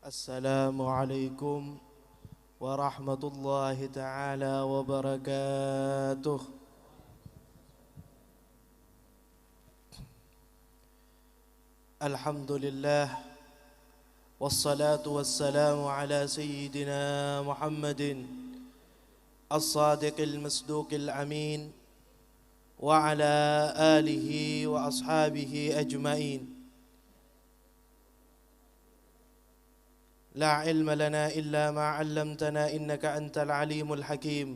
Assalamualaikum warahmatullahi taala wabarakatuh. Alhamdulillah wassalatu wassalamu ala sayyidina Muhammadin as-sadiqil masduqil amin wa ala alihi wa ashabihi ajmain. لا علم لنا إلا ما علمتنا إنك أنت العليم الحكيم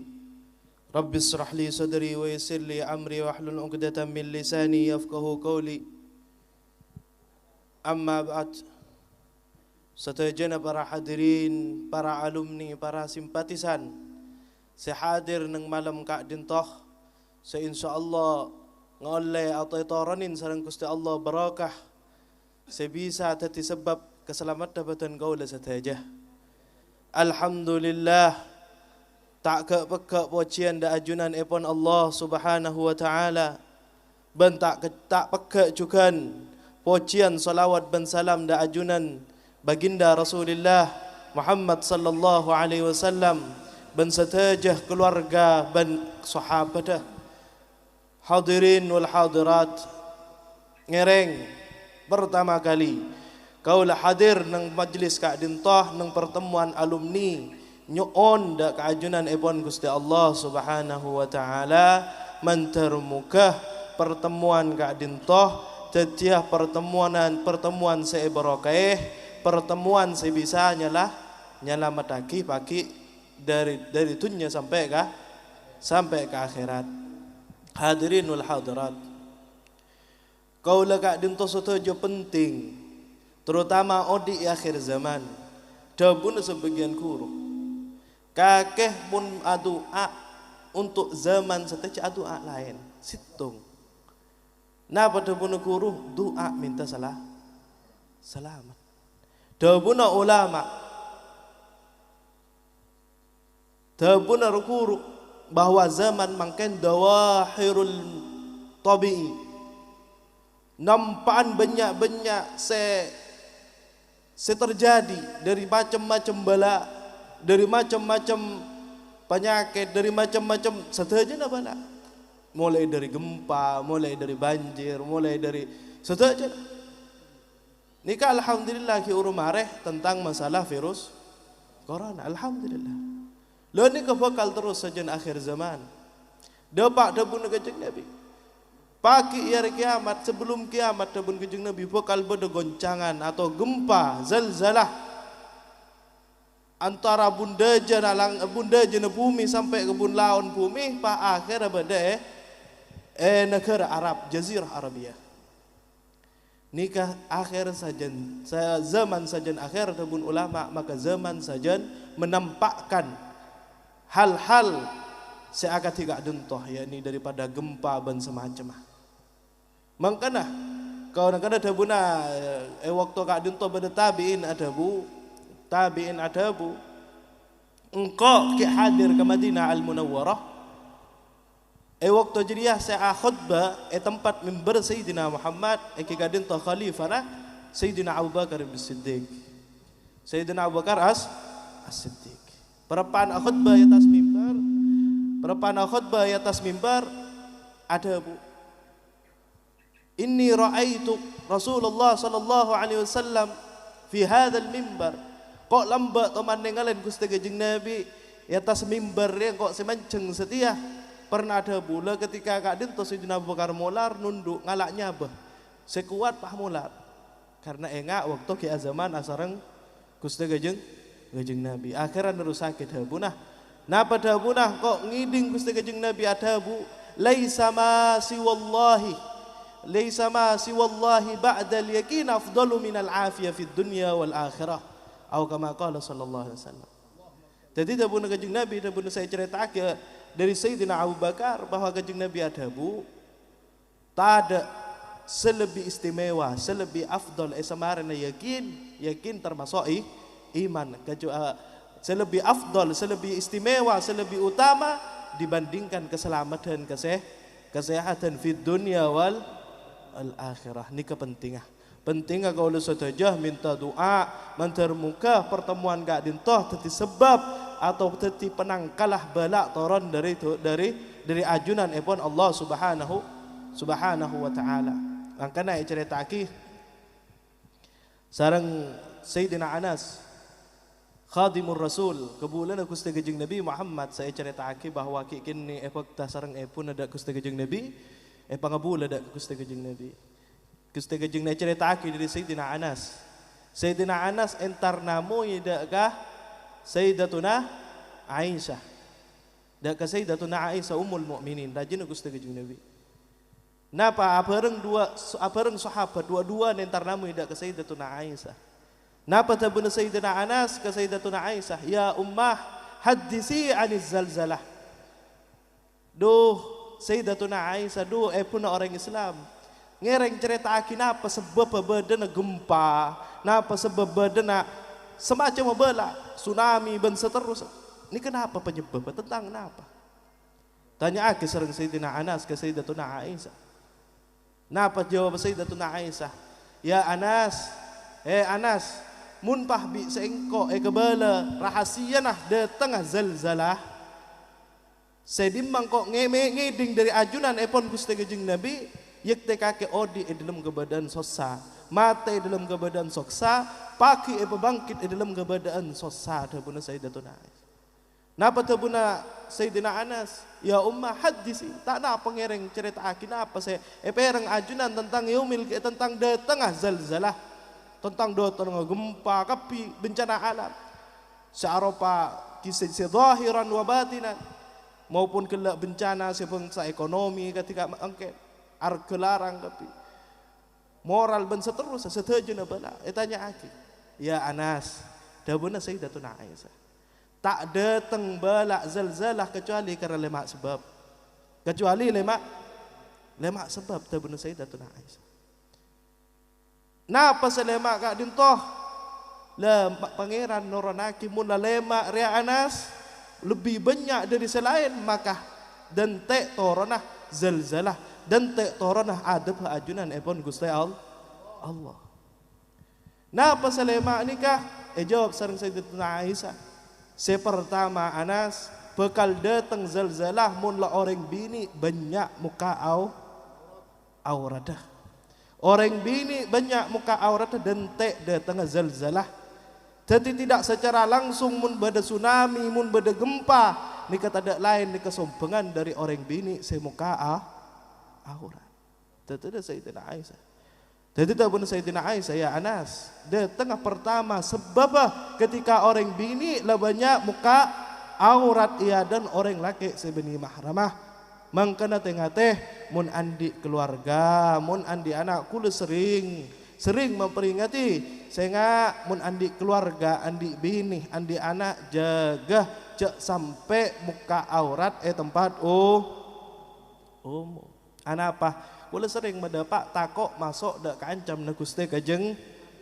رب اشرح لي صدري ويسر لي أمري واحلل عقدة من لساني يفقهوا قولي أما بعد. Setajana para hadirin, para alumni, para simpatisan sehadir nang malam Kak Dintoh se insyaallah ngoleh atau taranin sareng Gusti Allah barakah sebisa tati sebab keselamat dapatan kaula saja. Alhamdulillah tak ke pujian da ajunan epon Allah Subhanahu wa taala ben tak peke juga pujian salawat ben salam da ajunan baginda Rasulullah Muhammad sallallahu alaihi wasallam ben satajah keluarga ben sahabat. Hadirin wal hadirat, ngereng pertama kali kaulah hadir nang majlis Kak Dintoh nang pertemuan alumni nyoon da keajunan epon Gusti Allah Subhanahu wa taala mentermukah pertemuan Kak Dintoh tetiah pertemuan sebarokah pertemuan sebisa nyala mataki pagi dari dunia sampai ke akhirat. Hadirin wal hadirat, kaulah Kak Dintoh setuju penting terutama di akhir zaman dabun sebagian guru kakeh pun adua untuk zaman seteca adua lain situng nah pada pun guru doa minta selamat dabun ulama dabun guru bahwa zaman mangken dawahirul tabi'i nampaan banyak terjadi dari macam-macam bala, dari macam-macam penyakit, dari macam-macam setajana bala. Mulai dari gempa, mulai dari banjir, mulai dari setajana. Nika alhamdulillah ki urumareh tentang masalah virus corona. Alhamdulillah. Lo nika bakal terus sajen akhir zaman. Dapat dabun kajeng Nabi. Pagi hari kiamat, sebelum kiamat dabun kejeng Nabi bakal beda goncangan atau gempa zalzalah antara bunda jana bumi sampai ke bun laun bumi pa akhir beda negara Arab Jazirah Arabia. Nikah akhir sajen zaman sajen akhir dabun ulama maka zaman sajen menampakkan hal-hal seakan tidak dentoh yakni daripada gempa dan semacamnya. Mangkana kau nak ada buna waktu Kak Dintoh pada tabiin ada bu engkau ki hadir ke Madinah Al Munawwarah waktu jadi saya khutbah tempat mimbar Sayyidina Muhammad ki Kak Dintoh khalifah Sayyidina Abu Bakar As-Siddiq Sayyidina Abu Bakar As-Siddiq perapaan khutbah di atas mimbar ada bu inni ra'aitu Rasulullah sallallahu alaihi wasallam fi hadzal mimbar kok lambat teman nengalen Gusti Kanjeng Nabi di atas mimbar yang kok semanceng setia pernah ada pula ketika Kak Dintoh Sayyidina Abu Bakar mular nunduk ngalaknya bah sekuat pah mular karena engak waktu ki zaman asareng Gusti Kanjeng Nabi akhiran terus sakit habunah napa dabunah kok ngiding Gusti Kanjeng Nabi ada bu laisa ma siwallahi ba'dal yakin afdalu minal afiyah fid dunya wal akhirah atau kama qala sallallahu alaihi wasallam. Jadi dabun Kanjeng Nabi dabun saya ceritakan dari Sayyidina Abu Bakar bahwa Kanjeng Nabi ada bu tak ada selebih istimewa selebih afdal samarana yakin termasuk iman selebih afdal selebih istimewa selebih utama dibandingkan keselamatan kesehatan fid dunya wal al-akhirah. Ini kepentingan Penting kau lu saja minta doa mentermuka pertemuan gak dintoh teti sebab atau teti penangkalah balak toron dari ajunan epon Allah subhanahu wa ta'ala. Makanya cerita aki sarang Sayyidina Anas khadimur Rasul kebulan aku Gusti Nabi Muhammad. Saya cerita aki bahwa kini epok sarang epun ada Gusti Nabi pangabula ada Gusti Nabi. Gusti Nabi cerita aki dari Sayyidina Anas. Sayyidina Anas entar namo idakah Sayyidatuna Aisyah. Dak Sayyidatuna Aisyah ummul mukminin rajin Gusti Nabi. Napa apareng sahabat dua-dua entar namo idak Sayyidatuna Aisyah. Napa tabun Sayyidina Anas ke Sayyidatuna Aisyah, ya ummah hadisi aniz zalzalah. Duh Sayyidatuna Aisyah, duh puna orang Islam. Ngereng cerita aki napa sebab bedena gempa, napa sebab bedena semacam bela tsunami dan seterusnya. Ini kenapa penyebab? Tentang kenapa? Tanya aki sering Sayyidina Anas ke Sayyidatuna Aisyah. Napa jawab Sayyidatuna Aisyah? Ya Anas, Anas, mun pahbi seengko kebala rahasia nah datang zalzalah. Sedimbang kok ngeding dari ajunan epon Gusti Nabi. Yek kake odi dalam kebadan sosa, mate dalam kebadan soksa, pagi bangkit dalam kebadan sosa. Tabuna Sayyidatuna Aisyah. Napa tabuna Sayyidina Anas? Ya ummah hadisi, tak na pengereng cerita akin apa saya perang ajunan tentang yaumil tentang datang zalzalah, tentang datang gempa, kapi bencana alam. Searopa kisah zahiran wa batinan maupun kelak bencana sebangsa ekonomi ketika angket arkelarang tapi moral ben seterusnya setuju bala tanya aki ya Anas dabuna Sayyidatuna Aisyah tak datang bala zalzalah kecuali karena lemak sebab lemak sebab dabuna Sayyidatuna Aisyah. Napa selemak kak dintoh la pangeran nuranaki mun lemak ria Anas lebih banyak dari selain maka dan tek toronah zalzalah dan tek toronah adab ajunan epon Gusti Allah. Napa selema nikah? Jawab sareng Sayyidatuna Aisyah. Sepertama Anas bekal datang zalzalah mun la orang bini banyak muka auradah. Orang bini banyak muka auradah dan tek datang zalzalah. Jadi tidak secara langsung mun bada tsunami, mun bada gempa, nikah tak lain nikah sompengan dari orang bini semuka aurat. Tetap Sayyidina Aisyah. Jadi tak pun Sayyidina Aisyah ya Anas. Dia tengah pertama sebab ketika orang bini lah banyak muka aurat ia dan orang laki sebeni mahramah. Mangkana tengah teh mun andi keluarga, mun andi anak kulu sering memperingati sehingga mun andi keluarga, andi bini, andi anak jaga cek sampai muka aurat tempat umum. Anapa? Kula sering mendapat takok masuk dak kancam na Gusti Kanjeng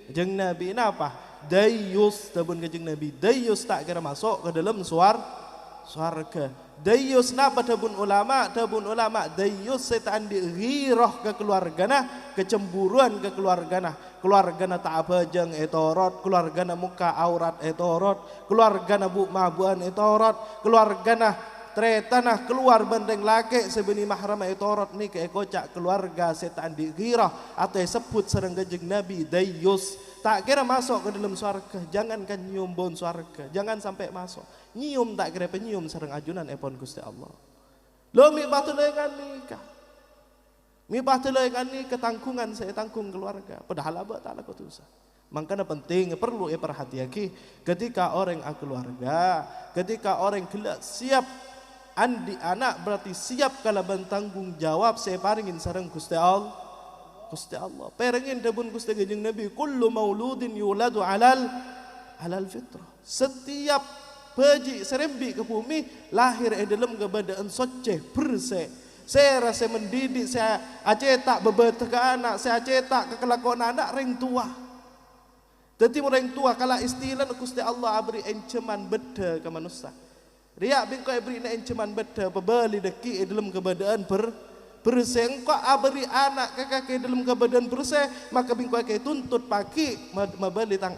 Nabi napa? Dayus tabun Kanjeng Nabi. Dayus tak kira masuk ke dalam swarga. Dayus napa tabun ulama? Tabun ulama dayus setan di ghirah ke keluargana, kecemburuan ke keluargana. Keluargana tak abajang etorot, keluargana muka aurat etorot, keluargana bu mabuan etorot, keluargana tanah keluar bandeng laki sebeni mahram etorot ni ke kocak keluarga setan di ghirah atau sebut serang Kanjeng Nabi dayus tak kira masuk ke dalam surga. Jangankan nyium bon surga, jangan sampai masuk nyium tak kira penyium serang ajunan epon Gusti Allah. Lo mi batulekan nikah, mi batulekan ni ketangkungan saya tanggung keluarga padahal abah tak laku dosa. Makanya penting perlu perhatian ketika orang keluarga, ketika orang kelak siap andi anak berarti siap kalau bertanggung jawab saya paringin sareng Gusti Allah. Paringin dabun Gusti Kanjeng Nabi kullu mauludin yuladu alal fitrah. Setiap bayi serembi ke bumi lahir dalam keadaan suci bersih. Saya rasa mendidik, saya acetak bebetek ke anak, saya acetak ke kelakuan anak ring tua. Jadi orang tua kalau istilah Gusti Allah beri ancaman beda ke manusia. Riak bingkai beri ancaman beda pebali deki dalam keadaan bersih engkau aberi anak kakak dalam keadaan bersih, maka bingkau ke tuntut pagi membeli tang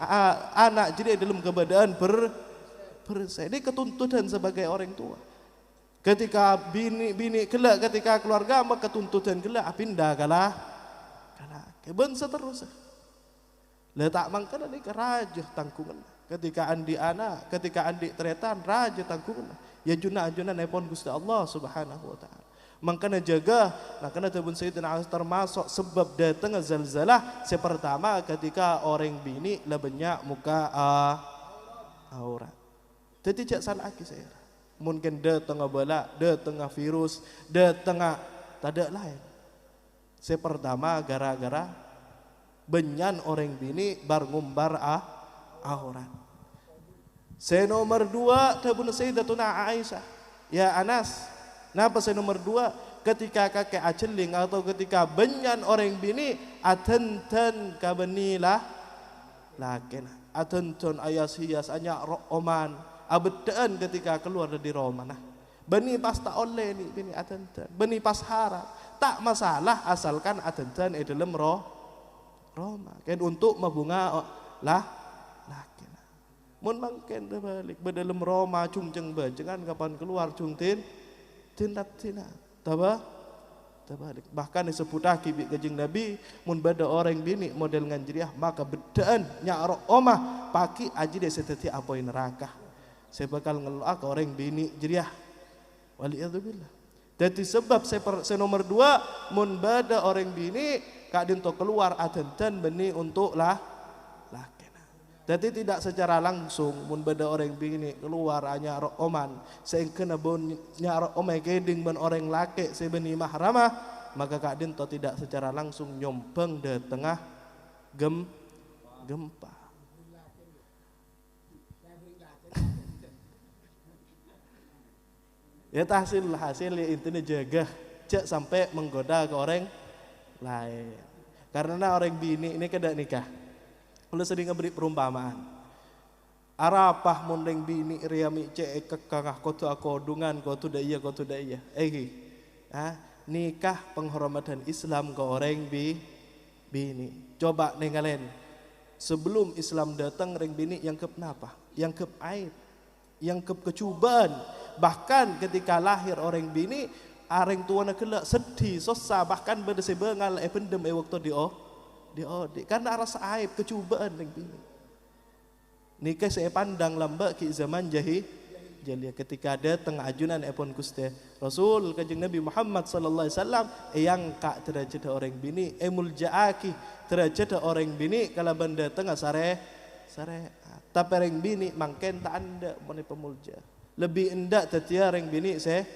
anak jadi dalam keadaan bersih. Ini ketuntutan sebagai orang tua. Ketika bini kelak, ketika keluarga maka tuntutan kelak pindah kalah keben seterusnya. Letak mangkana ni kerajah tangkungan. Ketika andi anak, ketika andi teretan raja tangkungan. Ya junah-junah nepon Gusti Allah Subhanahu wa taala. Mangkana jaga, makana tabun Sayyidina Ali termasuk sebab datang zalzalah sepertama ketika orang bini lebenya muka aurat. Jadi cak salah lagi saya. Mungkin datang bala, datang virus, datang tak ada lain. Sepertama gara-gara benyan orang bini bar ngumbar aurat. Nomor 2 tabun Sayyidatuna Aisyah. Ya Anas, napa nomor 2? Ketika kakek aceling atau ketika benyan orang bini atentan kabenilah lakin atenton ayas hias anya oman abedaan ketika keluar dari Roma. Nah, beni pas tak oleh ni bini atentan, beni pas harap tak masalah asalkan atentan dalam Roma kan untuk mabunga lah lakin. Mun mangken balik dalam Roma cung jeng bajengan kapan keluar cung tindak tabah balik. Bahkan disebut akibat kajing Nabi mun bada orang bini model nganjriah maka bedaan nyarok omah paki aji de seteti apoi neraka. Saya bakal ngeloak orang bini jriah. Waliyadzubillah. Jadi sebab saya nomor 2 mun bada orang bini kadin to keluar atentan beni untuk lah laki. Jadi tidak secara langsung mun beda orang bini keluar hanya oman seengkena bon nyarok omai keding ben orang laki sebeni mahramah maka kadin to tidak secara langsung nyompeng de tengah gempa. Ya hasil ya intinya jaga cek sampai menggoda ke orang lain. Karena orang bini ini kada nikah. Kalau sering ngeberi perumpamaan. Arapah mundeng bini riami cek kekakah kotu akodungan kotu daya. Nikah penghormatan Islam ke orang bini. Coba nengalen. Sebelum Islam datang orang bini yang kenapa? Yang kep aib, yang kep kecubaan. Bahkan ketika lahir orang bini, orang tuana kelak sedih, susah, bahkan berdesi bengal pendem waktu di karena rasa aib kecubaan yang bini. Nikah saya pandang lamba ki zaman jahiliyah ketika ada tengah ajunan epon Gusti Rasul kanjeng Nabi Muhammad sallallahu alaihi wasallam yang kak derajat orang bini muljaaki derajat orang bini kalau benda tengah sare tapi orang bini mangken tak anda moni pemulja lebih endak tetia orang bini saya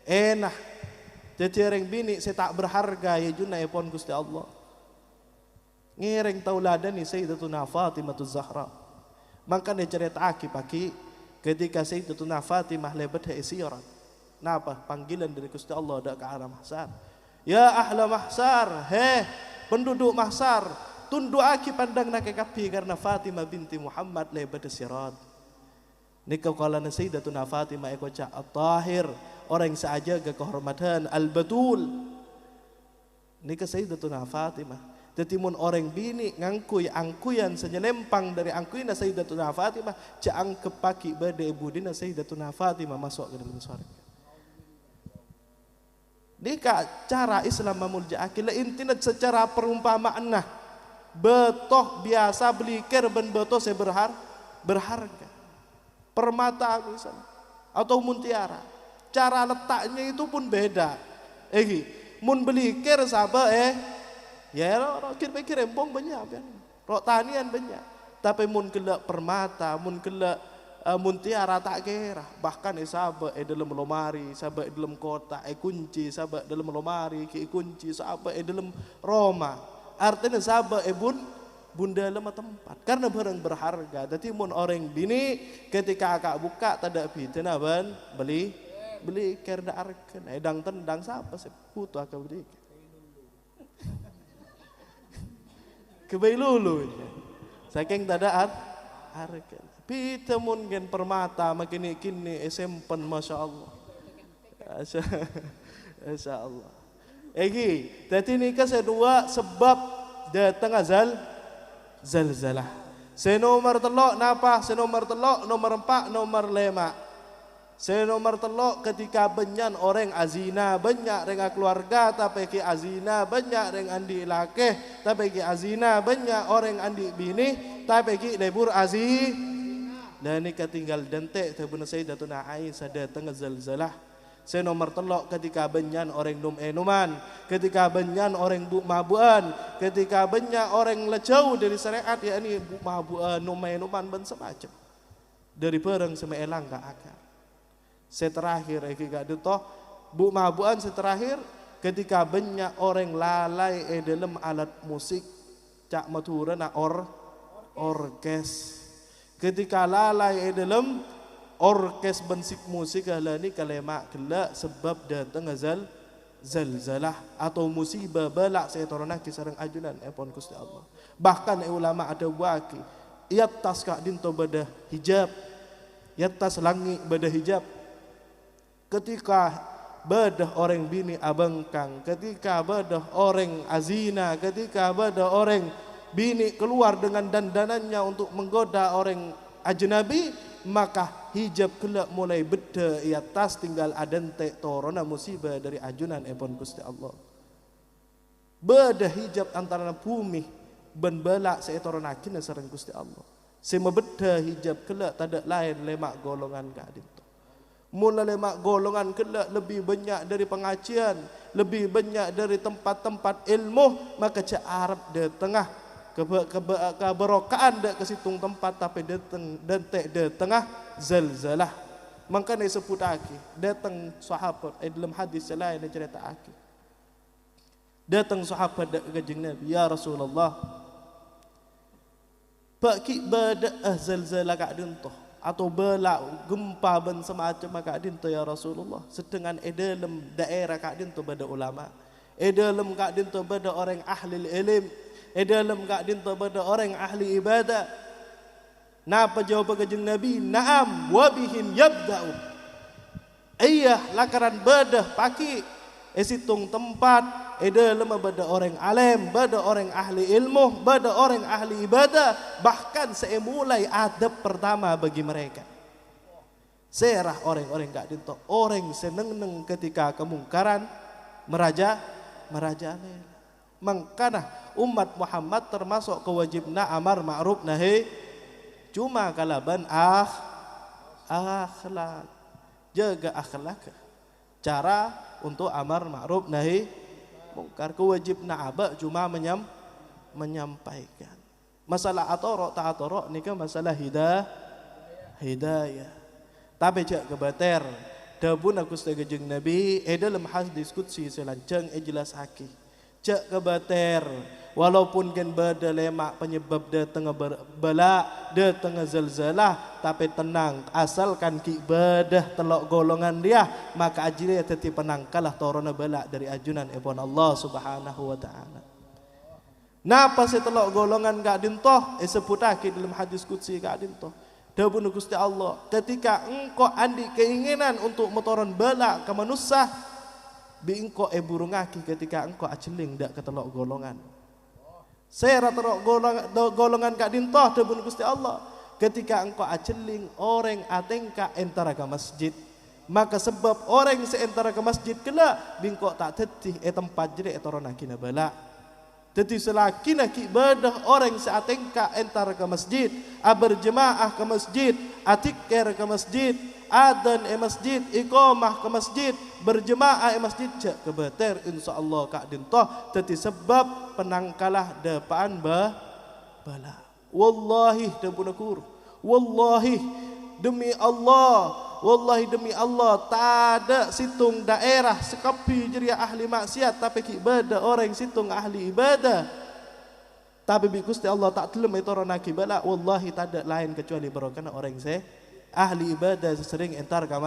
enak tetia orang bini saya tak berharga ya junai epon Gusti Allah. Ngereng tauladan ni Sayyidatuna Fatimah Zahra. Maka dia cerita pagi ketika Sayyidatuna Fatimah lebat isirat. Napa panggilan dari Gusti Allah dak ke arah mahsyar. Ya ahla mahsyar, penduduk mahsyar, tunduk aki pandang nak kapi karena Fatimah binti Muhammad lebat sirat. Nikau kala Sayyidatuna Fatimah eko cak at-tahir, orang saja ke kehormatan al-batul. Nikah Sayyidatuna Fatimah. Tetimun orang bini angkuyan senyenempang dari angkuyna Sayyidatuna Fatimah caang kepaki bade budina Sayyidatuna Fatimah masuk ke dalam surga. Dika cara Islam memuljaaki la intina secara perumpamaan betoh biasa belikir ben betoh saya berharga. Permata misalnya atau muntiara. Cara letaknya itu pun beda. Mun belikir sabah ya pikir embong banyak kan. Rok tanian banyak. Tapi mun kelak permata, mun kelak muntiara tak kira. Bahkan sabak dalam lemari, sabak dalam kotak, kunci, sabak dalam lemari, kunci, sabak dalam Roma. Artinya sabak bunda dalam tempat. Karena barang berharga. Jadi mun orang bini ketika akak buka tak ada pitena ban beli kerda arken. Edang tendang siapa sih putu akak beli. Kebai lulu saking tada harga pita mun gen permata makin kini SMP masya Allah Jadi ni kedua sebab datang zalzalah. Senomor telok napa? Senomor telok, nomor 4, nomor 5. Senomor telok ketika banyak orang azina, banyak dengan keluarga tapi ki azina, banyak dengan andi laki tapi ki azina, banyak orang andi bini tapi ki lebur azi. Dan ni ketinggal dentek tabun Sayyidatuna Aisyah datang zalzalah. Senomor telok ketika banyak orang numan, ketika banyak orang buk mabuan, ketika banyak orang lecau dari syariat yakni buk mabuan, numan ben semacam. Dari perang semelang ka akar. Seterakhir gak ditoh bu mabuan seterakhir ketika banyak orang lalai dalam alat musik cak matura na orkes ketika lalai dalam orkes bensik musik ni kalema kelak sebab datang zalzalah atau musibah balak saya torona kisarang ajunan epon Gusti Allah. Bahkan ulama ada waki iatas kak dinto bada hijab iatas langit bada hijab. Ketika bedah orang bini abangkang, ketika bedah orang azina, ketika bedah orang bini keluar dengan dandanannya untuk menggoda orang ajnabi, maka hijab kelak mulai beda i atas tinggal adente torona musibah dari ajunan epon Gusti Allah. Bedah hijab antara bumi ben balak seetoronakina sareng Gusti Allah. Sema beda hijab kelak tadak lain lemak golongan kadin. Mula lemak golongan kelak lebih banyak dari pengajian, lebih banyak dari tempat-tempat ilmu, maka cak Arab di tengah keberokaan dak ke situng tempat tapi datang dentek di tengah zalzalah. Maka ni sebut aki datang sahabat dalam hadis lain cerita aki. Datang sahabat dak kajing Nabi, ya Rasulullah. Pak ki bada zalzalah kak dintoh. Atau belak gempa ben semacam kak dinto ya Rasulullah. Sedangkan dalam daerah kak dinto bada ulama, dalam kak dinto bada orang ahli ilm, dalam kak dinto bada orang ahli ibadah. Napa jawab kajeng Nabi? Naam wa bihim yabda'u. Iya lakaran bada paki esitung tempat dalam bada orang alim, bada orang ahli ilmu, bada orang ahli ibadah, bahkan saya mulai adab pertama bagi mereka. Serah orang-orang gak dinto, orang seneng-neng ketika kemungkaran merajalela. Mangkana umat Muhammad termasuk kewajibna amar ma'ruf nahi cuma kalaban akhlak. Jaga akhlak. Cara untuk amar ma'ruf nahi mungkar kewajibna aba cuma menyampaikan. Masalah atorok tak atorok ni kan masalah hidayah. Tapi cak kebater dabun aku setegajeng Nabi dalam hadis qudsi selancang jelas haki. Cak kebater walaupun kan bada lemak penyebab datang bala datang zalzalah tapi tenang asalkan ki badah telok golongan dia maka ajire tetap penangkalah torona bala dari ajunan epon Allah Subhanahu wa taala. Napa setelok golongan gak dintoh sebutake dalam hadis qudsi gak dintoh. Dabun Gusti Allah ketika engkau andi keinginan untuk motoron bala ke manusia bi engkau burungaki ketika engkau aceling dak ketelok golongan. Saya rata golongan kak dintoh dabun Gusti Allah ketika engkau aceling orang atengka entara ke masjid maka sebab orang seentara ke masjid kelak bingkok tak tetih tempat jadi etorona kina bala tetih selakina ki ibadah orang seatengka entara ke masjid berjemaah ke masjid atikir ke masjid adan masjid iqamah ke masjid berjemaah masjid cak kebater insyaallah kak dintoh teti sebab penangkalah depan bala. Wallahi dapunakur wallahi demi Allah tak ada situng daerah sekapi jeria ahli maksiat tapi ibadah orang situng ahli ibadah tapi bi Gusti Allah tak telem itu orang bala wallahi tak ada lain kecuali barokana orang ahli ibadah sering entar ke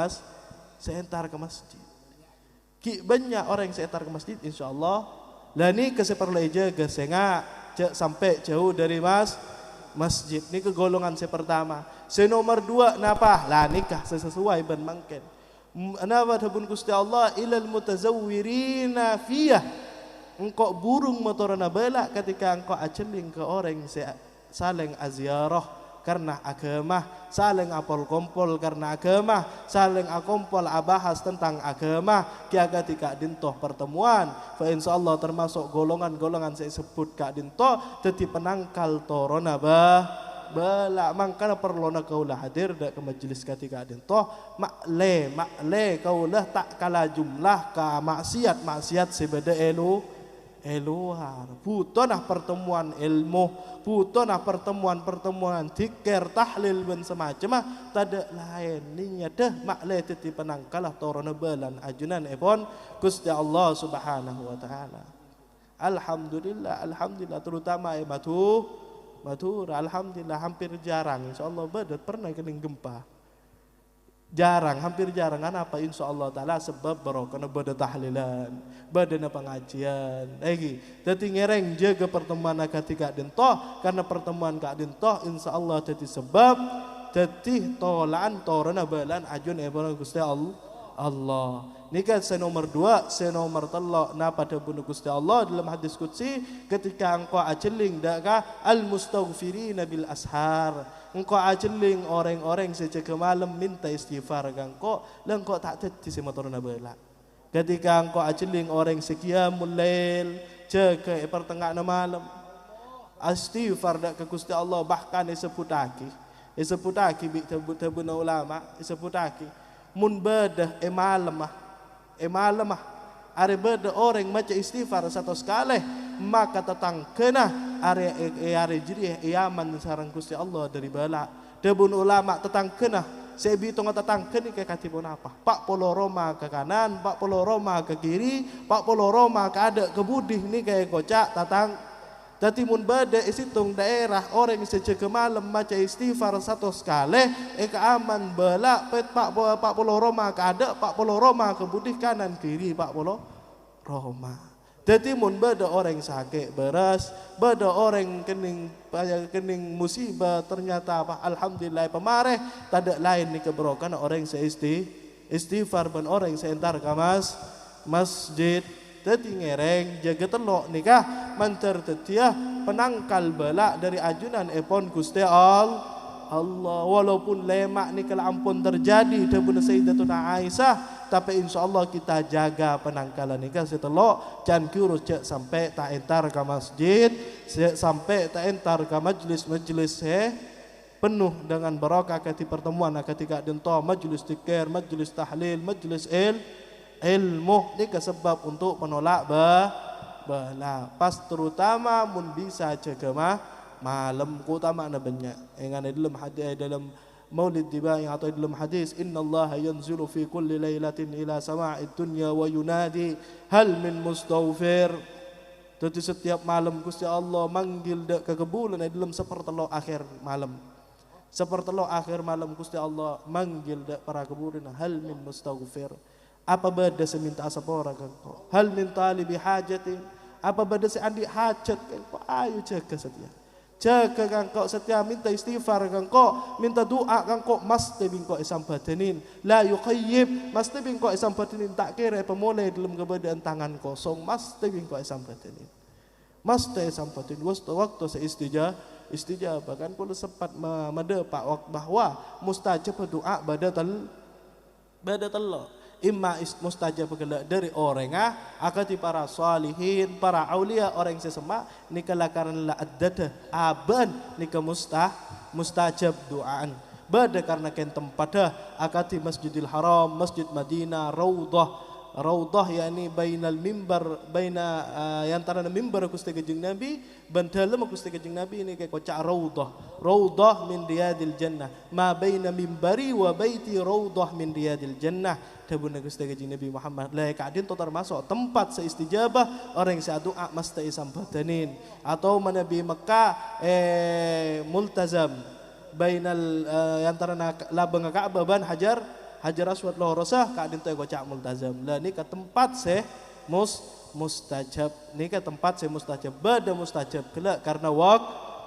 masjid. Ki banyak orang yang entar ke masjid insyaallah. Lah ni keseperleja gesenga sampai jauh dari masjid. Ni ke golongan pertama. Nomor 2 napa? Lah nikah sesuai ben mangken. Napa dabun Gusti Allah ilal mutazawwirina fiyah engkau burung motorana bala ketika engkau aceling ke orang saling aziarah karena agama, saling apol kompol karena agama, saling akompol abahas tentang agama, kiaga tika dintoh pertemuan. Fa insyaallah termasuk golongan-golongan saya sebut kak dintoh teti penangkal torona bala mangkana perlona kaulah hadir dak ke majelis ketika dintoh makle kaulah tak kala jumlah ka maksiat sebeda eluar putonah pertemuan ilmu, putonah pertemuan zikir tahlil ben semacam tada lain ninya dah makleh titi penangkalah torona balan ajunan epon Gusti Allah Subhanahu wa taala. Alhamdulillah terutama matur alhamdulillah hampir jarang insyaallah badat pernah kening gempa. Hampir jarang kenapa insyaallah taala sebab barokah bada tahlilan, badana pengajian. Lagi dadi ngereng jaga pertemuan ketika dintoh karena pertemuan kak dintoh insyaallah dadi sebab dadi tolaan torana balan ajun ebon Gusti Allah. Nikah nomor 2, nomor 3 na pada bunuh Gusti Allah dalam hadis qudsi ketika engkau ajeling daka al mustaghfirina bil ashar. Engkau ajeling orang-orang sejak malam minta istighfar engkau dan engkau tak teti sama torna bala. Ketika engkau ajeling orang seqiyamul lail jaga pertengahan malam istighfar dak ke Gusti Allah bahkan disebutaki bi tabun ulama disebutaki mun badah malam are beda orang maca istighfar satu sekali maka tetang kena are jadi iaman sareng Gusti Allah dari bala debun ulama tetang kena sebi tonga tetang kena ke katibun apa 40 Roma ke kanan 40 Roma ke kiri 40 Roma ke ada ke budih ni kayak kocak tatang dati mun beda isitung daerah orang sejak malam maca istighfar satu sekali aman bala pet 40 Roma ke ada 40 Roma ke budih kanan kiri 40 Roma. Dati mun beda orang sakit beras, beda orang kening musibah ternyata apa alhamdulillah pemareh tak lain ni keberokan orang istighfar ben orang seentar ke masjid. Dati ngereng jaga telok nikah manter tetia penangkal bala dari ajunan epon Gusti Allah walaupun lemak ni kalau ampun terjadi debun Sayyidatuna Aisyah tapi insyaallah kita jaga penangkalan nikah setelok can kurus cek sampai tak entar ke masjid sampai tak entar ke majlis penuh dengan barakah ketika pertemuan ketika dinto majlis zikir majlis tahlil majlis ilmu ni sebab untuk penolak bala pas terutama mun bisa jaga malam utama na banyak yang dalam hadis dalam Maulid Dibai atau dalam hadis innallaha yanzilu fi kulli lailatin ila sama'id dunya wa yunadi hal min mustaghfir. Jadi setiap malam Gusti Allah manggil ke kebulan dalam sepertelo akhir malam. Sepertelo akhir malam Gusti Allah manggil para kebulan hal min mustaghfir. Apa beda seminta asapora kangko? Hal min talibi hajatin. Apa beda seandi hajat kangko? Ayo jaga setia. Jaga kangko setia minta istighfar kangko, minta doa kangko mesti bingko isam badanin. La yuqayyib mesti bingko isam badanin tak kira pemulai dalam keberadaan tangan kosong mesti bingko isam badanin. Mesti isam badanin waktu seistijabah kan pun sempat mendepak bahwa mustajab doa badatallah. Imma mustajab dari orang akati para salihin para aulia orang sesama nikala karena la addada aban nika mustajab doaan bada karena ken tempat akati Masjidil Haram Masjid Madinah Raudhah yakni bainal mimbar yang antara mimbar Gusti Kanjeng Nabi ban dalem Gusti Kanjeng Nabi ini kayak kocak Raudhah min riyadil jannah ma baina mimbari wa baiti Raudhah min riyadil jannah tabun Gusti Kanjeng Nabi Muhammad la kadin to termasuk tempat seistijabah orang yang doa mesti sambadanin atau Nabi Mekah multazam bainal yang antara labang Ka'bah ban Hajar Aswad loh rosah kadin to kocak multazam lah ni ke tempat mustajab ni ke tempat mustajab bada mustajab kelak karena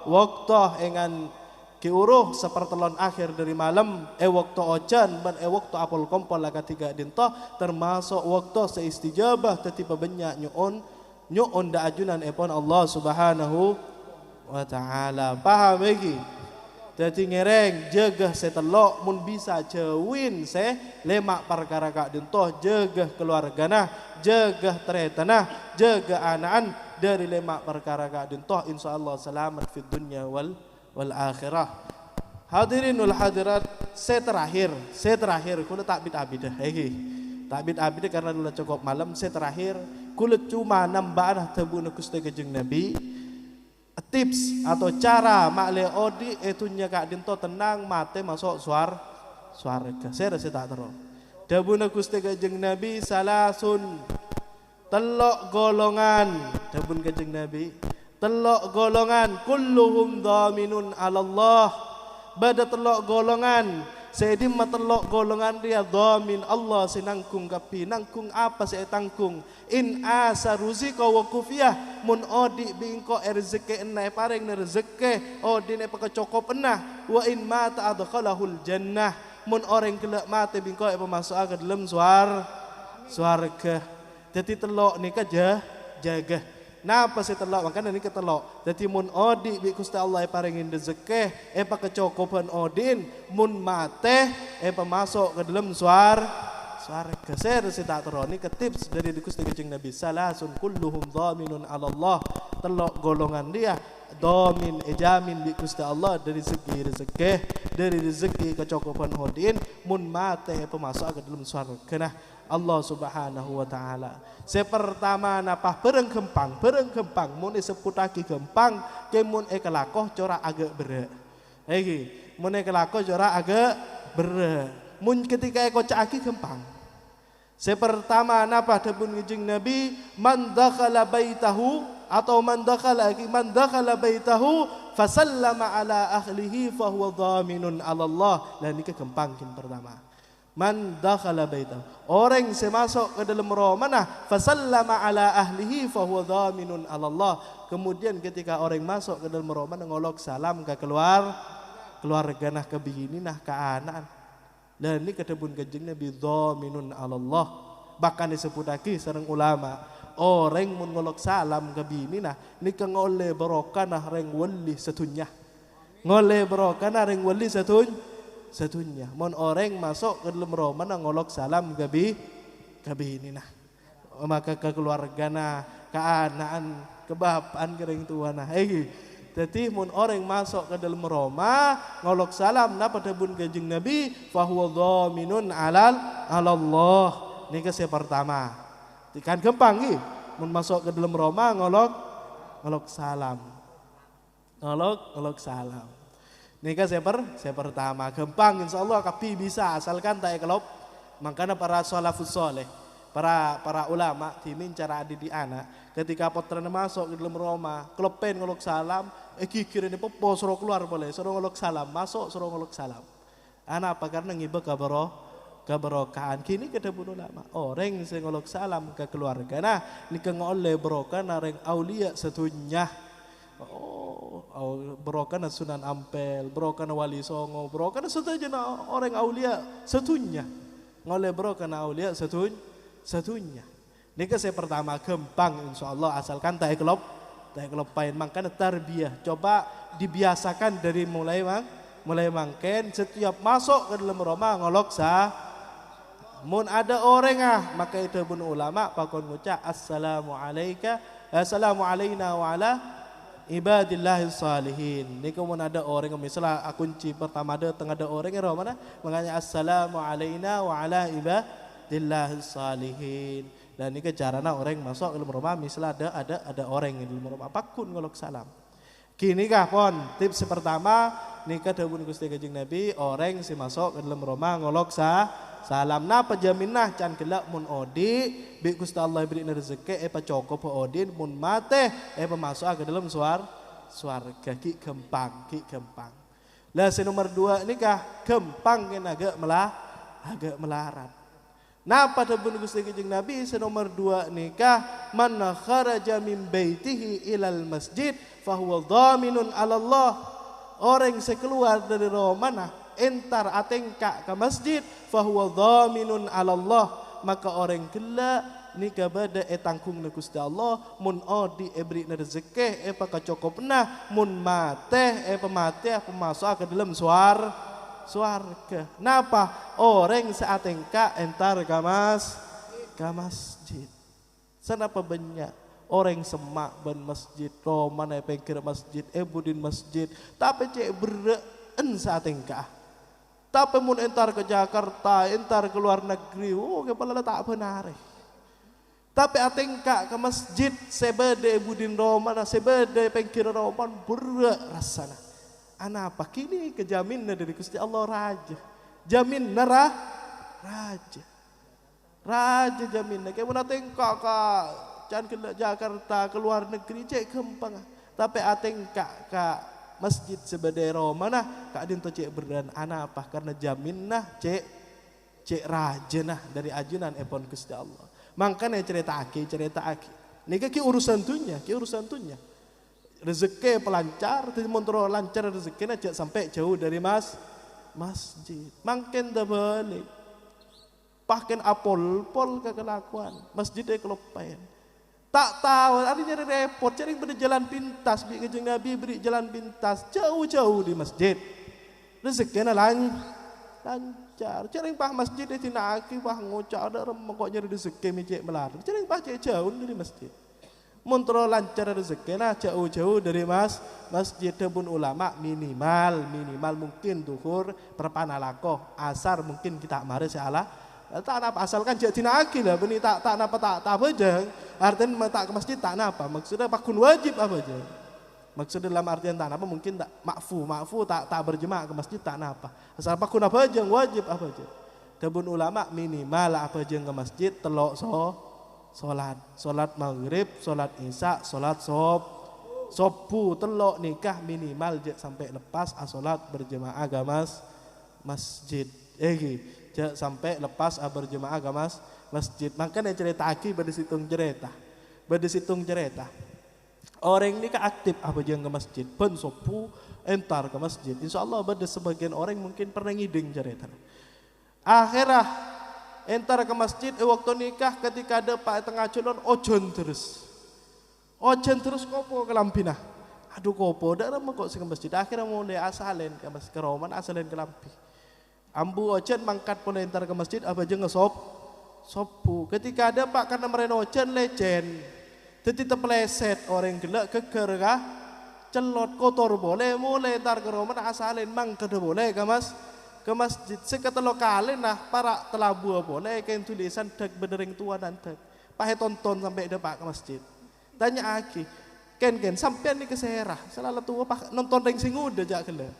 waktu engan kiuruh sepertelon akhir dari malam waktu ojan ban waktu apol kompol lah ketiga dinto termasuk waktu seistijabah tetiba banyak nyuon nyuk onda ajunan epon Allah Subhanahu wa taala. Paham lagi? Jadi ngereng jegah setelok mun bisa cewin se lemak perkara kak dentoh jegah keluargana jegah teretanah jegah anaan dari lemak perkara kak dentoh insyaallah selamat fid dunya wal akhirah. Hadirin wal hadirat, saya terakhir kula takbit abidah takbit abidah karena dulu cukup malam. Saya terakhir kula cuma nambah tabuna Gusti Kanjeng Nabi tips atau cara makle odi etunya kak dinto tenang mate masuk suarga. Saya rasa tak terus. Dabuna Gusti Kanjeng Nabi salasun telok golongan. Dabun Kanjeng Nabi telok golongan kulluhum dhaminun 'ala Allah. Bada telok golongan Sedim matelok golongan dia dhamin Allah sinangkung kapi nangkung apa saya tangkung in asa ruzika wa kufiyah mun odi bingko rezeki enai paring rezeki odi ne pakacokop enah wa in mata adkhalahul jannah mun orang kelak mate bingko masuk ke dalam swarga. Jadi telok ni jaga. Napa si telok makanya ni ketelok. Jadi mun odi bi Gusti Allah paringin rezeki pakecokopan odin mun mate masuk ke dalam swarga. Saya rasa tak terus ni tips dari Gusti Kanjeng Nabi salasun kulluhum dhaminun 'ala Allah. Telok golongan dia dhamin jamin bi Gusti Allah dari segi rezeki dari rezeki kecokopan odin mun mate masuk ke dalam swarga. Nah Allah Subhanahu wa taala. Sepertama napa pereng gempang mun seputaki gempang kemun kelakoh cora agak berat. Mun kelakoh cora agak berat. Mun ketika kocaki gempang. Sepertama napa dabun Kanjeng Nabi man dakhala baitahu atau man dakhala baitahu fasallama ala ahlihi fahuwa dhaminun 'ala Allah. Lah niki gempang pertama. Man dakhala baitahu orang yang masuk ke dalam rumah fasallama ala ahlihi fahuwa dhaminun 'ala Allah. Kemudian ketika orang masuk ke dalam rumah ngolok salam ke keluarga nah ke bini nah ke anak. Dan ini kedebun Kanjeng Nabi dhaminun 'ala Allah. Bahkan disebut lagi sareng ulama orang mun ngolok salam ke bini nah nika ngole barokah nah reng wali setunya. Ngole barokah nah reng wali setunya. Mon orang masuk ke dalam rumah ngolok salam gabi ini nah. Maka ke keluarga nah, ke anaan, ke bapaan kering tua nah. Jadi mun orang masuk ke dalam rumah ngolok salam nah pada bun Kanjeng Nabi fahuwa dhaminun 'ala Allah. Ini ke pertama. Kan gempang mun masuk ke dalam rumah ngolok salam. Ngolok salam. Nika saya pertama gampang insyaallah kapi bisa asalkan tak kelop. Makanya para salafus saleh, para ulama timin cara didik anak ketika putrane masuk ke dalam rumah, klepen ngolok salam, kikirine popo suruh keluar boleh, suruh ngolok salam, masuk suruh ngolok salam. Anak apa karena ngibah keberokahan. Kini kata ulama, orang sing ngolok salam ke keluarga nah nika ngole berokah nareng aulia setunya. Berokana Sunan Ampel, berokana Wali Songo, berokana setunya orang aulia setunya. Ngoleh berokana aulia setunya. Ini saya pertama gampang insyaallah asalkan tak kelop pain makanya tarbiyah. Coba dibiasakan dari mulai mangken setiap masuk ke dalam rumah ngolok mun ada orang maka itu pun ulama pakon ngucap assalamu alayna wa ala ibadillahis salihin. Ni kemun ada orang misalnya kunci pertama ada orang yang mana menganya assalamu alayna wa ala ibadillahis salihin. Dan ni carana orang masuk ke dalam rumah misalnya ada orang yang di dalam rumah apapun ngolok salam. Kini kah pon tips pertama nikah dawuh Gusti Kanjeng Nabi orang si masuk ke dalam rumah ngolok salam napa jaminah can gelak mun odi bi Gusti Allah beri rezeki pacokop odin mun mate masuk ke dalam swarga ki gampang. Lah nomor 2 nikah gampang kan agak melarat. Napa dawuh Gusti Kanjeng Nabi nomor 2 nikah man kharaja min baitihi ilal masjid fahuwa dhaminun 'ala Allah. Orang sekeluar dari rumah entar atengka ke masjid fahuwa dhaminun 'ala Allah, maka orang gila nika bade tangkung na Gusti Allah mun odi beri na rezeki pakacokop nah mun mate pemate pemasuk ke dalam suarga. Napa orang saat engka entar ke masjid. Kenapa banyak orang semak ban masjid, roman pengkir masjid, budin masjid, tapi cek bereen saat engka. Tapi mun entar ke Jakarta, entar ke luar negeri, kepala tak benar. Tapi atengka ke masjid, sebede budin roman, sebede pengkir roman berat rasana. Apa kini kejaminna dari Gusti Allah raja, jamin narah raja, raja jaminna. Kayak mana tengka can ke Jakarta ke luar negeri cek kempang. Tapi atengka ke masjid sebede roman kak dinto cek berdan. Apa karena jaminna cek raja nah dari ajunan epon Gusti Allah. Makanya cerita aki. Nika ki urusan dunia, rezeki pelancar, tapi montro lancar rezeki aja sampai jauh dari masjid. Makin dah balik, pakai apol ke kelakuan, masjidnya kelopain. Tak tahu, artinya repot, cari berjalan pintas, bikin Nabi beri jalan pintas, jauh-jauh di masjid. Rezeki lancar, cari pah masjid itu tinaki pah ngocak ada remuk kok nyari rezeki mijek melar, cari pah jauh dari masjid. Montro lancar rezeki jauh-jauh dari masjid. Debun ulama minimal mungkin duhur perpanalako asar mungkin kita mari salah tak apa asalkan jadi naki lah beni tak apa tak aja artinya tak ke masjid tak apa maksudnya pakun wajib apa aja maksudnya dalam artian tak apa mungkin tak makfu tak berjemaah ke masjid tak apa asal pakun apa aja wajib apa aja. Debun ulama minimal apa aja ke masjid telok Solat maghrib, solat isya, solat sobu telok nikah minimal sampai lepas solat berjemaah ke masjid. Sampai lepas berjemaah ke masjid. Makanya cerita aki pada situng cerita. Orang ini aktif apa jangan ke masjid, pun sobu entar ke masjid. Insya Allah pada sebagian orang mungkin pernah ngiding cerita. Akhirah entar ke masjid waktu nikah ketika ada pak tengah culon ojon terus kopo ke lampina aduh kopo dah lama kok ke masjid akhirnya mulai asalin ke masjid ke roman asalin ke lampi ambu ojon mangkat pun entar ke masjid apa aja sopu ketika ada pak karena mereka ojon lecen jadi terpeleset orang gelak keker kah celot kotor boleh mulai entar ke roman asalin mang kada boleh ke masjid seketel lokale nah para telabu boleh kain tulisan dak bedering tua dan dak pahe tonton sampai depak ke masjid tanya aki ken sampean ni keserah selalu tua pak nonton ring sing udah jak kele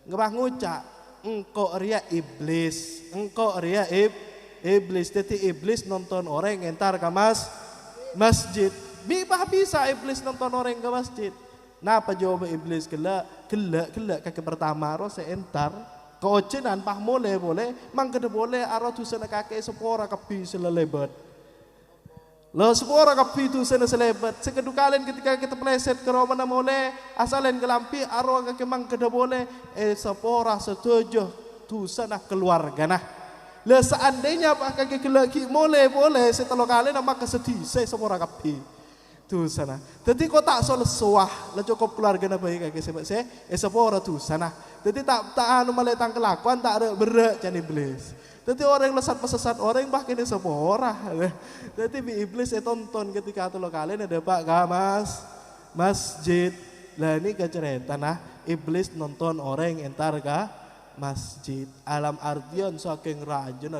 ngebah ngucak engko ria iblis jadi iblis nonton orang entar ke masjid bisa iblis nonton orang ke masjid napa jawab iblis gelak kaki pertama ro entar kocenan pah boleh mang kada boleh aro tu sana kakek sepora kapi selelebat lo sepora kapi tu sana selebat sekedu kalian ketika kita pleset ke romana boleh asalen ke lampi aro kakek mang kada boleh sepora setuju tu sana keluarga nah le seandainya pak kakek lagi boleh setelah kalian maka sedih saya sepora kapi tu sana jadi kau tak solesuah le cukup keluarga na baik kakek sebab saya sepora tu sana jadi tak anu maletang kelakuan tak ada berat can iblis. Jadi orang lesat pesesat orang bahkan ini sepora. Jadi iblis tonton ketika itu kalian ada pak masjid. Lah ini kecerita nah iblis nonton orang entar ke masjid. Alam artian saking rajin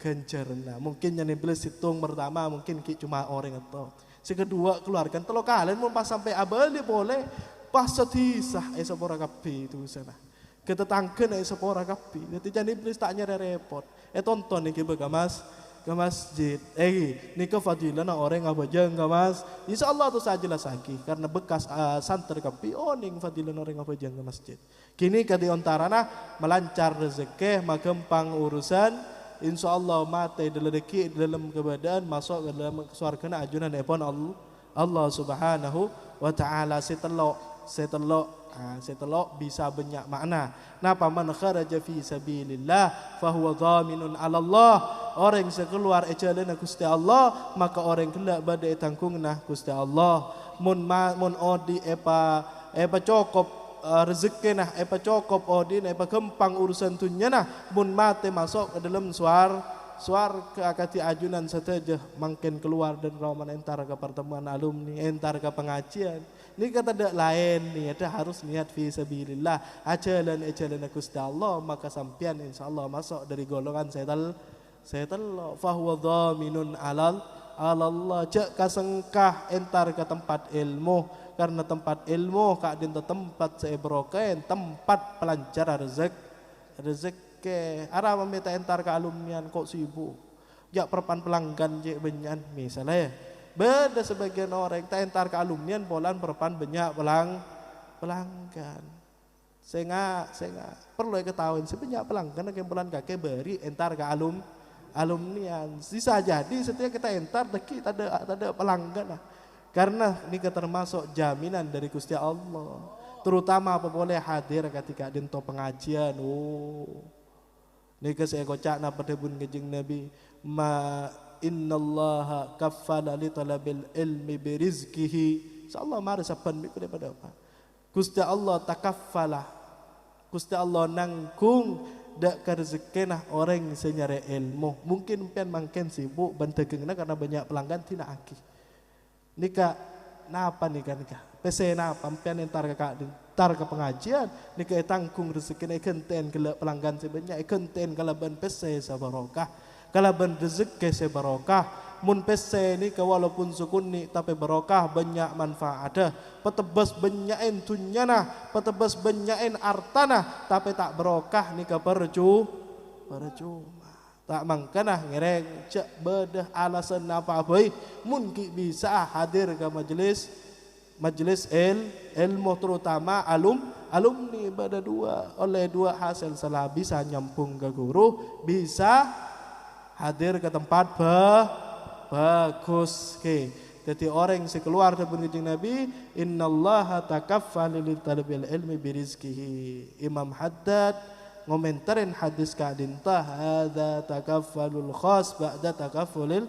gencerna. Mungkin yang iblis hitung pertama mungkin cuma orang atau. Kedua keluarkan telo kalian mau pas sampai abali boleh pas setisah sepora kapi itu sana kita tangken sepora kapi jadi jangan iblis tak nyari repot tonton nih ke masjid ini kefadilan orang apa jeng ke insya Allah tu saja lah saki karena bekas santer kapi ning fadilan orang apa jeng ke masjid kini kadi ontarana melancar rezeki magempang urusan insya Allah mati dalam kebadan masuk ke dalam surga ajunan epon Allah subhanahu wa ta'ala setelok setelok bisa banyak makna. Napa man kharaja fi sabilillah fahuwa dhaminun 'ala Allah. Orang yang keluar jalan Gusti Allah, maka orang kelak badai tangkungna Gusti Allah. Mun odi epa cokop rezeki nah, epa cokop odi epa kempang urusan dunia nah, mun mate masuk ke dalam ke akati ajunan sateja mungkin keluar dan roman entar ke pertemuan alumni, entar ke pengajian. Ini kata dak lain nih, ada harus niat fi sabilillah, ajalan Gusti Allah, maka sampian insyaallah masuk dari golongan setel fahuwa dhaminun 'ala Allah. Cek kasengkah entar ke tempat ilmu, karena tempat ilmu kak dinta tempat seebroken, tempat pelancar rezeki. Ara meminta entar ke alumnian kok sibuk. Jak perpan pelanggan je benyan misalnya. Beda sebagian orang tak entar ke alumnian polan perpan banyak pelanggan. Saya perlu ketahuin sebanyak pelanggan yang bulan kakek beri entar ke alumnian. Bisa jadi setiap kita entar kita ada pelanggan lah. Karena ini termasuk jaminan dari Gusti Allah. Terutama apa boleh hadir ketika dinto pengajian. Ini saya kocak na pada bun kejeng Nabi ma innallaha kaffala li talabil ilmi birizkihi. Insyaallah mari saban mikir daripada apa? Gusti Allah takaffala. Gusti Allah nangkung dak rezekina orang senyare ilmu. Mungkin pian mangken sibuk bantagengna karena banyak pelanggan tina aki. Nika napa nika pese napa pian entar ke pengajian nika tangkung rezekina kenten ke pelanggan sebanyak kenten kalaban pese sabarokah. Kalaban rezeki sebarokah. Mun pese ni walaupun sukun ni tapi barokah banyak manfaatnya. Petebas banyakin tunyana, petebas banyakin artana, tapi tak barokah ni percuma. Tak mangkana ngereng cek bedah alasan apa baik. Mungkin bisa hadir ke majelis ilmu terutama alumni pada oleh dua hasil salah bisa nyampung ke guru, bisa hadir ke tempat bagus. Jadi orang yang keluar dari pendidikan Nabi, innallaha takaffala li talabil ilmi birizkihi. Imam Haddad ngomentarin hadis kadinta hadza takaffalul khas ba'da takaffulil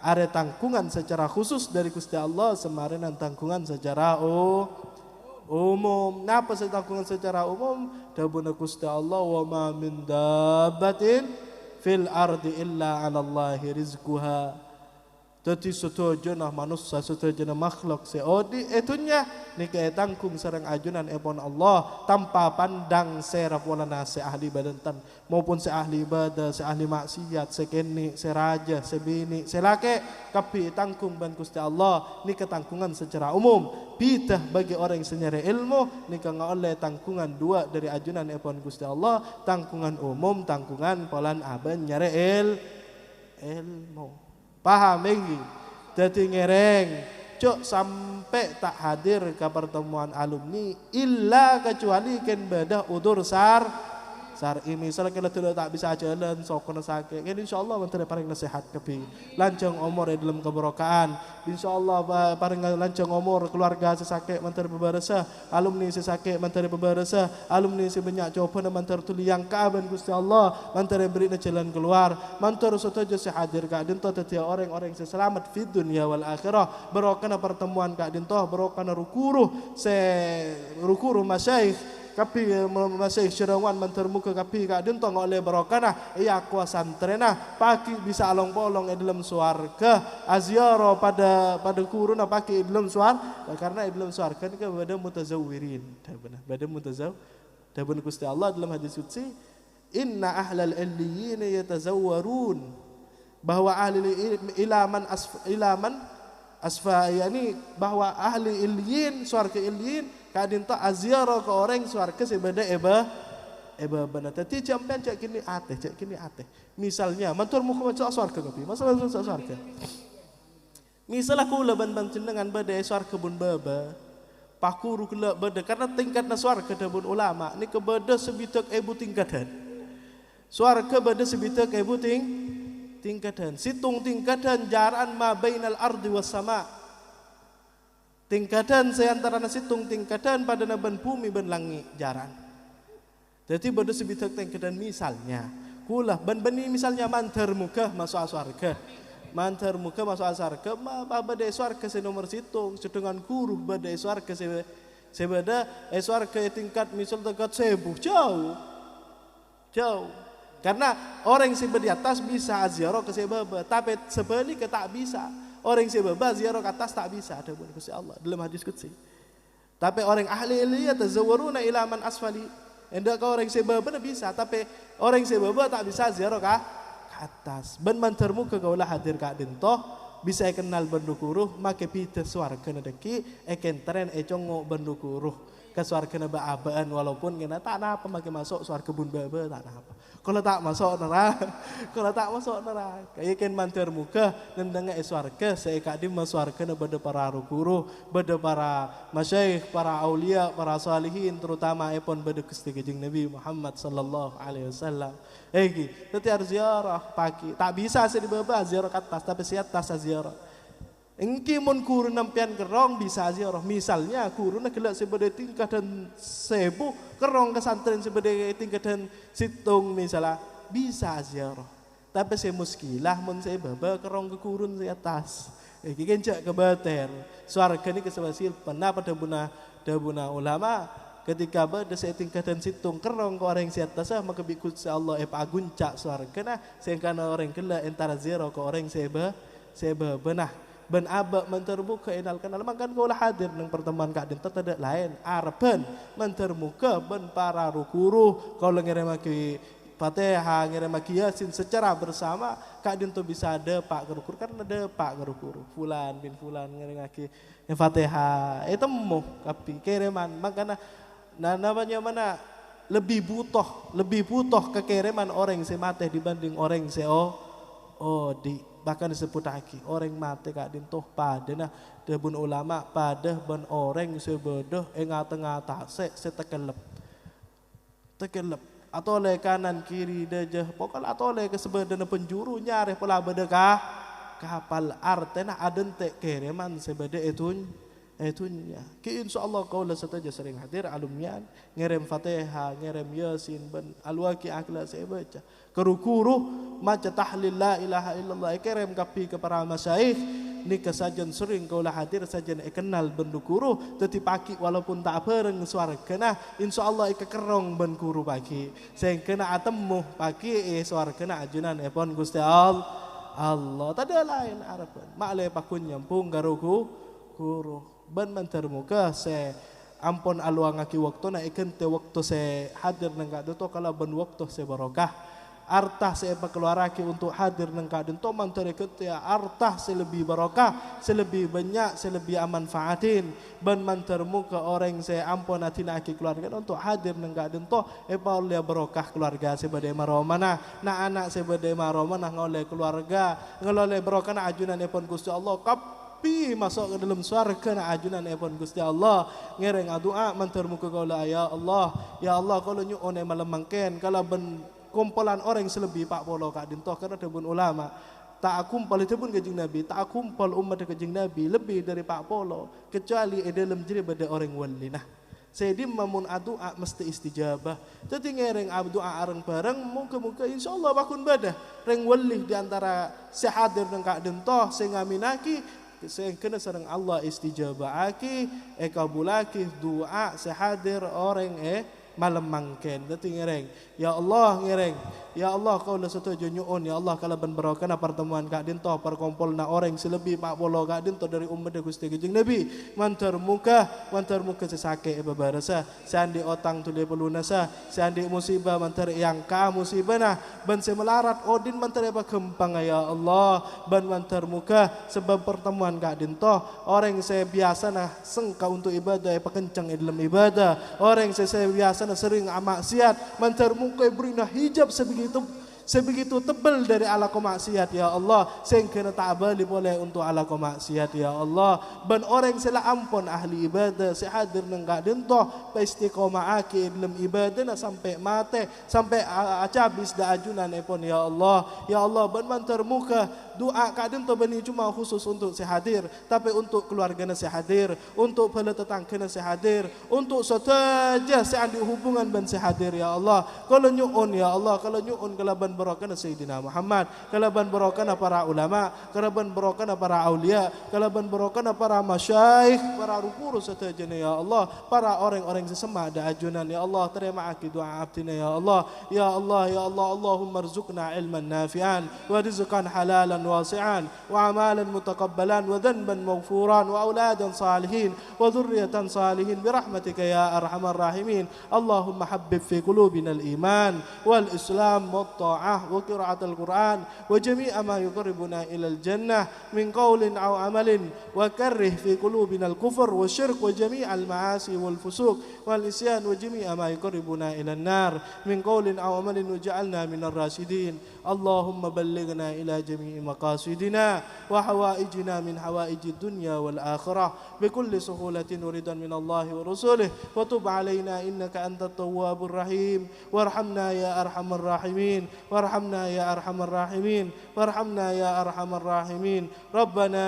ada tangkungan secara khusus dari Gusti Allah semarin tangkungan secara umum. Napa tangkungan secara umum? Dabuna Gusti Allah wa ma min dabbatin fil ardi illa 'ala Allahi rizquha. Jadi setuju nah manusia setuju nah makhluk seodi etunya nika tangkung sareng ajunan epon Allah tanpa pandang serapolana se ahli badantan maupun se ahli ibadah se ahli maksiat se keni se raja se bini se lake kapi tangkung ban Gusti Allah nika tangkungan secara umum. Bidah bagi orang yang senyare ilmu nika ngoleh tangkungan dua dari ajunan epon Gusti Allah, tangkungan umum, tangkungan polan aben nyare ilmu. Paham lagi? Jadi ngereng cok sampai tak hadir ke pertemuan alumni illa kecuali ken badah udur syar'i. Misalnya kalau tidak tak bisa jalan sokona sakit kan insyaallah menteri paling nasihat kebi lancang umur dalam keberkahan insyaallah paling lancang umur keluarga sesakit menteri bebarasa alumni sesakit menteri bebarasa alumni sebanyak coba menteri tuliang kaaban Gusti Allah menteri beri jalan keluar menteri setuju sehadir kak dinto tetiap orang-orang selamat fi dunia wal akhirah berokana pertemuan kak dinto berokana rukuruh masyayikh kapi masih syarawan mentermuka kapi kak dentong oleh barokana iya kuasa santrena pagi bisa along bolong dalam suarga azyara pada kuruna pagi dalam suar karena dalam suarga ni kan pada mutazawirin pada dabun Gusti Allah dalam hadis qudsi inna ahlal illiyin yatazawwarun bahwa ahli ilaman asfa yani bahwa ahli illiyin suarga illiyin kadinta azyara ke orang suarga sebeda eba benar. Tapi jampian cak kini ate. Misalnya mantur muka macam suarga kapi. Masalah suarga. Misalnya aku leban dengan beda suarga bun baba. Pakuru kela beda karena tingkatnya suarga dabun ulama. Ni ke beda sebitak ibu tingkatan. Suarga beda sebitak ibu tingkatan. Situng tingkatan jaran ma bainal ardi was sama. tingkatan seantara nasitung tingkatan pada naban bumi ben langit jaran. Jadi bodoh sebitak tingkatan misalnya, kulah ban bani misalnya mantar muka masuk surga. Mantar muka masuk surga, badai surga se nomor situng, sedangkan guru badai surga sebeda surga tingkat misal dekat 1000 jauh. Karena orang yang di atas bisa ziarah ke sebaba, tapi sebaliknya tak bisa. Orang yang sebaba ziarah ke atas tak bisa. Ada pun Gusti Allah dalam hadis qudsi. Tapi orang ahli ilmu tazawwaruna ila man asfali. Hendak orang yang sebaba bisa, tapi orang yang sebaba tak bisa ziarah ke atas. Ben mantarmu ke kaulah hadir ka dintoh bisa kenal bendukuruh make pita swarga nadeki tren congo bendukuruh ke swarga baabaan walaupun kena tak apa make masuk swarga bun baba tak apa. Kalau tak masuk neraka, kayak kan mantar muka nendang swarga saya kadim swarga bada para guru, bada para masyayikh, para aulia, para salihin terutama epon bada Gusti Kanjeng Nabi Muhammad sallallahu alaihi wasallam. Nanti harus ziarah pagi. Tak bisa sih di bawah ziarah ke atas, tapi siat tas ziarah. Engki mun kurun nampian kerong bisa ziarah. Misalnya kurun kelak sebede tingkatan 1000, kerong ke santren sebede tingkatan situng misalnya bisa ziarah. Tapi saya muskilah mun saya baba kerong ke kurun di atas. Iki kencak ke bater. Swarga ni kesebasil pernah pada buna ulama ketika berada saya tingkatan situng kerong ke orang si atas maka bikut si Allah aguncak swarga nah sehingga orang kelak antara zero ke orang seba benah ben abak mentermuka enal kenal makan kau lah hadir nang pertemuan kak dinta tidak lain arben mentermuka ben para rukuru kau ngirim maki Fatihah ngirim maki Yasin secara bersama kak dinta bisa ada pak gerukuru karena ada pak gerukuru fulan bin fulan ngirim maki Fatihah itu mu kapi kiriman makanya namanya mana lebih butuh kekiriman orang yang mati dibanding orang yang bahkan disebut lagi orang mati kak dintoh pada nah debun ulama pada ben orang sebodoh ngata-ngata tekelep atau oleh kanan kiri dajah pokoknya atau oleh kesebedana penjuru nyari pola bedekah kapal artena adente kiriman sebeda itunya ki insyaallah kaula sataja sering hadir alumnian ngirim Fatihah ngirim Yasin ben alwaqi akla saya baca kerukuru maca tahlil la ilaha illallah kirim kapi ke para masyayikh ni kesajan sering kaula hadir sajan kenal bendukuru teti pagi walaupun tak bareng swargana insyaallah kerong ben guru pagi sing kena atemu pagi swargana ajunan epon Gusti Allah tadi lain arapan makleh pakun nyampung garuku guru ban mantarmuka se ampon aluang aki waktu na ikan te waktu se hadir nang kado to kala ban waktu se barokah artah se keluaraki untuk hadir nang kado to mantar ya artah se lebih barokah se lebih banyak se lebih amanfaatin ban mantarmuka orang se ampon atina aki keluarga untuk hadir nang kado to paul ya barokah keluarga se bade maromana na anak se bade maromana ngoleh keluarga ngoleh barokah na ajunan epon Gusti Allah masuk ke dalam swarga na ajunan epon Gusti Allah ngereng doa mantarmuka kaula ya Allah kalau nyuon malam mangken kalau ben kumpulan orang selebih pak polo kak dintoh karena debun ulama tak kumpul itu pun Kanjeng Nabi tak kumpul umat Kanjeng Nabi lebih dari pak polo kecuali dalam diri pada orang wali nah saya mamun doa mesti istijabah jadi ngereng doa areng bareng muka insyaallah bakun badah reng wali di antara sehadir nang kak dintoh sing ngaminaki saya kena sareng Allah istijabah aki kabulaki doa sehadir orang malam mangken dadi ngereng ya Allah kau la setuju nyuun ya Allah kalau ben barokah pertemuan kak dinto perkumpulna orang selebih 40 kak dinto dari umat Gusti Kanjeng Nabi mantar muka sesake babarasa sandi otang tule pelunasa sandi musibah mantar yang ka musibah ban se melarat odin mantar apa gempang ya Allah ban mantar muka sebab pertemuan kak dinto orang saya biasa sengka untuk ibadah kencang dalam ibadah orang saya biasa sering maksiat mantar muka berina hijab sebegitu tebal dari ala maksiat ya Allah, sehingga tak balik boleh untuk ala maksiat ya Allah. Ben orang sila ampun ahli ibadah sehadir nengak dentoh istiqomah aki dalam ibadah sampai mati sampai acabis da ajunan pun ya Allah. Ya Allah, ben mantar muka doa kadang tu bani cuma khusus untuk sehadir, tapi untuk keluarga sehadir, untuk pela tetangga sehadir, untuk setaja seandi hubungan ban sehadir ya Allah. Kalau nyuun ya Allah, kalau nyuun kalaban barokah Sayyidina Muhammad, kalaban barokah para ulama, kalaban barokah para aulia, kalaban barokah para masyayikh, para rukuru setaja ya Allah, para orang-orang sesama ada ajunan ya Allah. Terima kasih doa abdina ya Allah. Ya Allah, ya Allah, Allahumma rzuqna ilman nafi'an wa rizqan halalan واسعا وأعمالا متقبلا وذنبا مغفورا وأولادا صالحين وذرية صالحين برحمتك يا أرحم الراحمين. اللهم حبب في قلوبنا الإيمان والإسلام والطاعة وقراءة القرآن وجميع ما يقربنا إلى الجنة من قول أو عمل، وكره في قلوبنا الكفر والشرك وجميع المعاصي والفسوق والإسيان وجميع ما يقربنا إلى النار من قول أو عمل، وجعلنا من الراشدين. اللهم بلغنا إلى جميع مقاصدنا وحوائجنا من حوائج الدنيا والآخرة بكل سهولة ورضا من الله ورسوله، وتب علينا إنك أنت التواب الرحيم. وارحمنا يا أرحم الراحمين، وارحمنا يا أرحم الراحمين، وارحمنا يا أرحم الراحمين. ربنا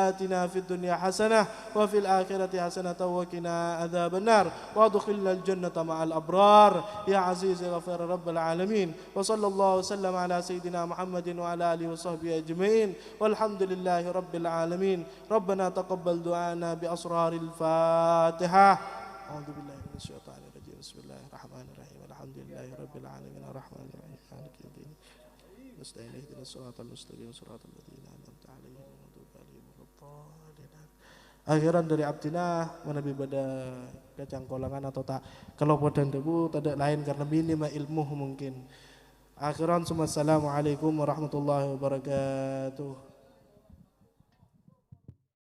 آتنا في الدنيا حسنة وفي الآخرة حسنة وقنا عذاب النار، وادخلنا الجنة مع الأبرار يا عزيز غفار رب العالمين. وصلى الله وسلم على سيدنا محمد وعلى آله وصحبه أجمعين، والحمد لله رب العالمين. ربنا تقبل دعانا بأسرار الفاتحة. أعوذ بالله من الشيطان الرجيم. بسم الله الرحمن الرحيم. الحمد لله رب العالمين الرحمن الرحيم مالك يوم الدين نستعين اهدنا الصراط المستقيم صراط الذين أنعمت عليهم غير المغضوب عليهم ولا الضالين. Akhiran dari abdina menabi pada kacang kolangan atau tak kelopot dan debu tidak lain karena minima ilmu mungkin. Akhiran, assalamualaikum warahmatullahi wabarakatuh.